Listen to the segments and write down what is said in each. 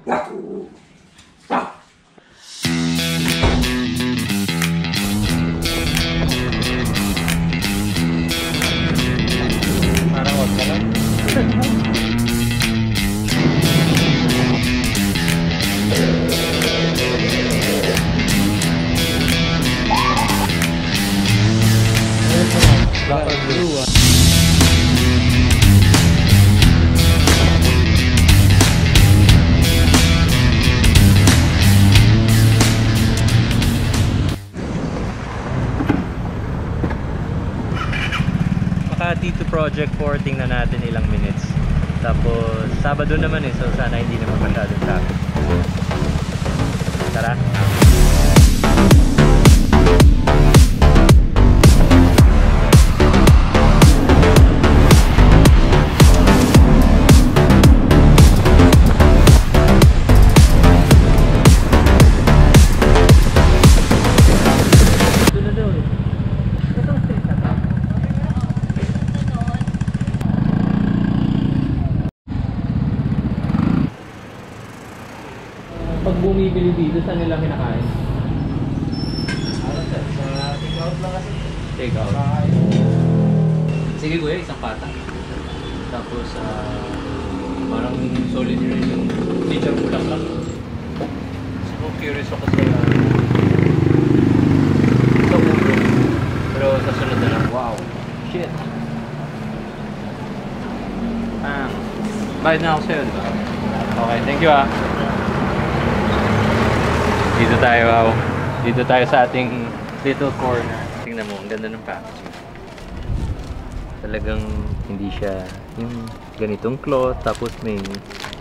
Parang wag ka lang. Black or blue. Makati to Project 4, tingnan natin ilang minutes. Tapos Sabado naman so sana hindi naman masyadong traffic. Tara. Pag bumibili dito, saan nila kinakain? Take out lang kasi. Take out. Sige kuya, isang pata. Tapos, parang solid rin yung teacher mo lang. So, curious ako sa puto. Pero sa sunod na lang. Wow. Shit. Bayad na ako sa'yo, diba? Okay, thank you Dito tayo, dito tayo sa ating little corner. Tingnan mo, ang ganda ng packaging. Talagang hindi siya yung ganitong cloth, tapos may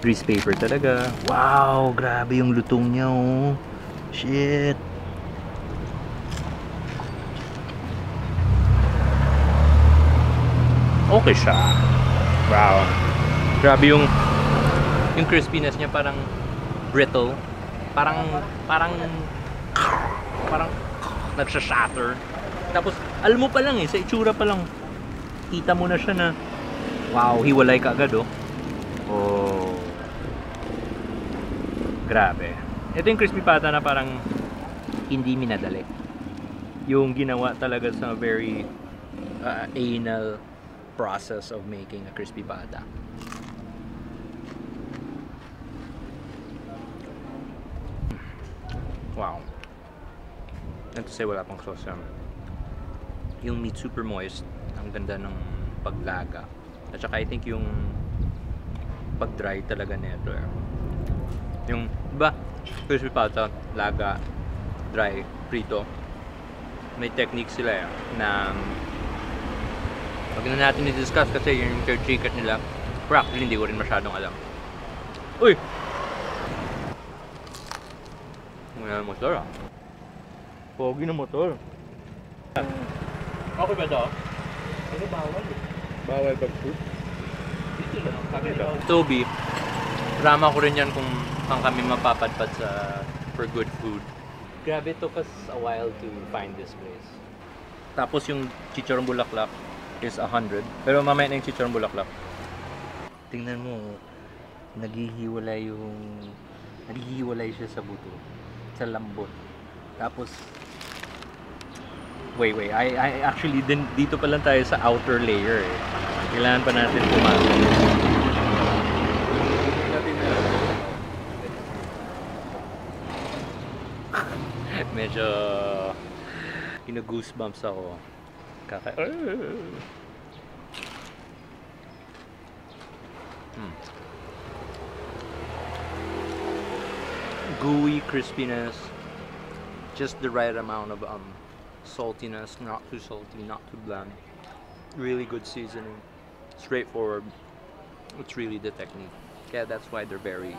grease paper talaga. Wow, grabe yung lutong niya Shit. Okay siya. Wow. Grabe yung crispiness niya, parang brittle. Parang nagsha-shatter. Tapos alam mo pa lang sa itsura pa lang kita mo na siya na wow, hiwalay ka agad oh. Grabe. Ito yung crispy pata na parang hindi minadali. Yung ginawa talaga sa very anal process of making a crispy pata. Wow. Ito say wala pang sauce yung meat super moist. Ang ganda ng paglaga. At saka I think yung pag-dry talaga nito yung iba crispy pata, laga, dry, prito. May technique sila na wag na natin i-discuss kasi yung secret nila. Pero actually hindi ko rin masyadong alam. Uy! Ngayon motor pogi na motor. Okay ba ito? Ano bawal Bawal pag food? Dito lang. Toby, drama ko rin yan kung pang kami mapapadpad for good food. Grabe, took us a while to find this place. Tapos yung chicharong bulaklak is 100. Pero mamaya na yung chicharong bulaklak. Tingnan mo, naghihiwalay siya sa buto. Sa lambot. Tapos wait, I actually dito pa lang tayo sa outer layer Kailangan pa natin pumasok. Medyo goosebumps ako. Gooey crispiness, just the right amount of saltiness, not too salty, not too bland. Really good seasoning, straightforward. It's really the technique. Yeah, that's why they're very,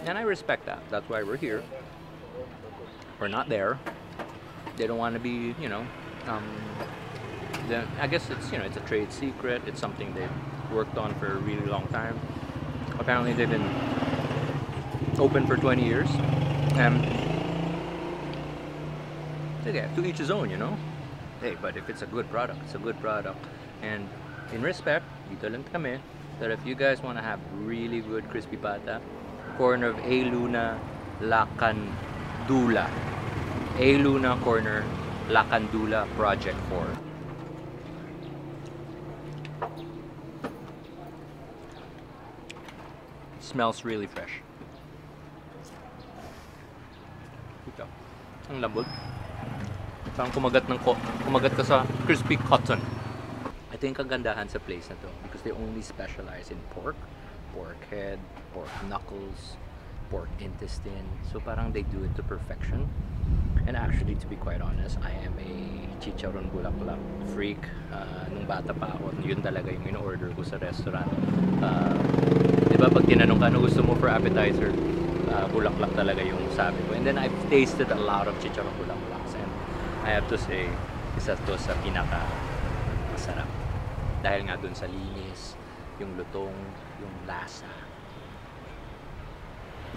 and I respect that. That's why we're here. We're not there. They don't want to be, I guess it's it's a trade secret. It's something they've worked on for a really long time. Apparently they've been open for 20 years, and yeah, to each his own, Hey, but if it's a good product, it's a good product. And in respect, dito lang kami, that if you guys want to have really good crispy pata, corner of A. Luna, Lacandula. A. Luna corner, Lacandula, Project 4. Smells really fresh. Ito. Ang lambot. Parang kumagat ka sa crispy cotton. Ito yung kagandahan sa place na to because they only specialize in pork head, pork knuckles, pork intestine. So parang they do it to perfection. And actually, to be quite honest, I am a chicharon bulaklak freak. Nung bata pa ako, yun talaga yung in-order ko sa restaurant. Diba pag tinanong ka, ano gusto mo for appetizer? Bulaklak talaga yung sabi ko. And then I've tasted a lot of chicharon bulaklaks. And I have to say, isa to sa pinaka masarap. Dahil nga dun sa linis, yung lutong, yung lasa.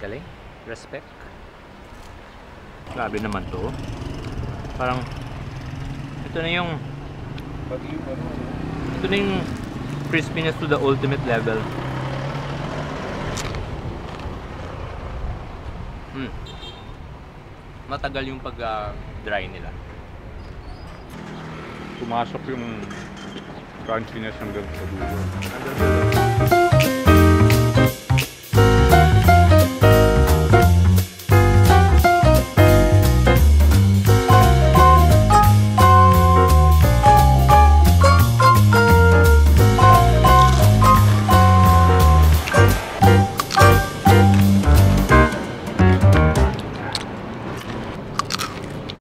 Galing. Respect. Grabe naman to. Parang ito na yung crispiness to the ultimate level. Matagal yung pag-dry nila. Pumasok yung crunchiness hanggang sa dulo.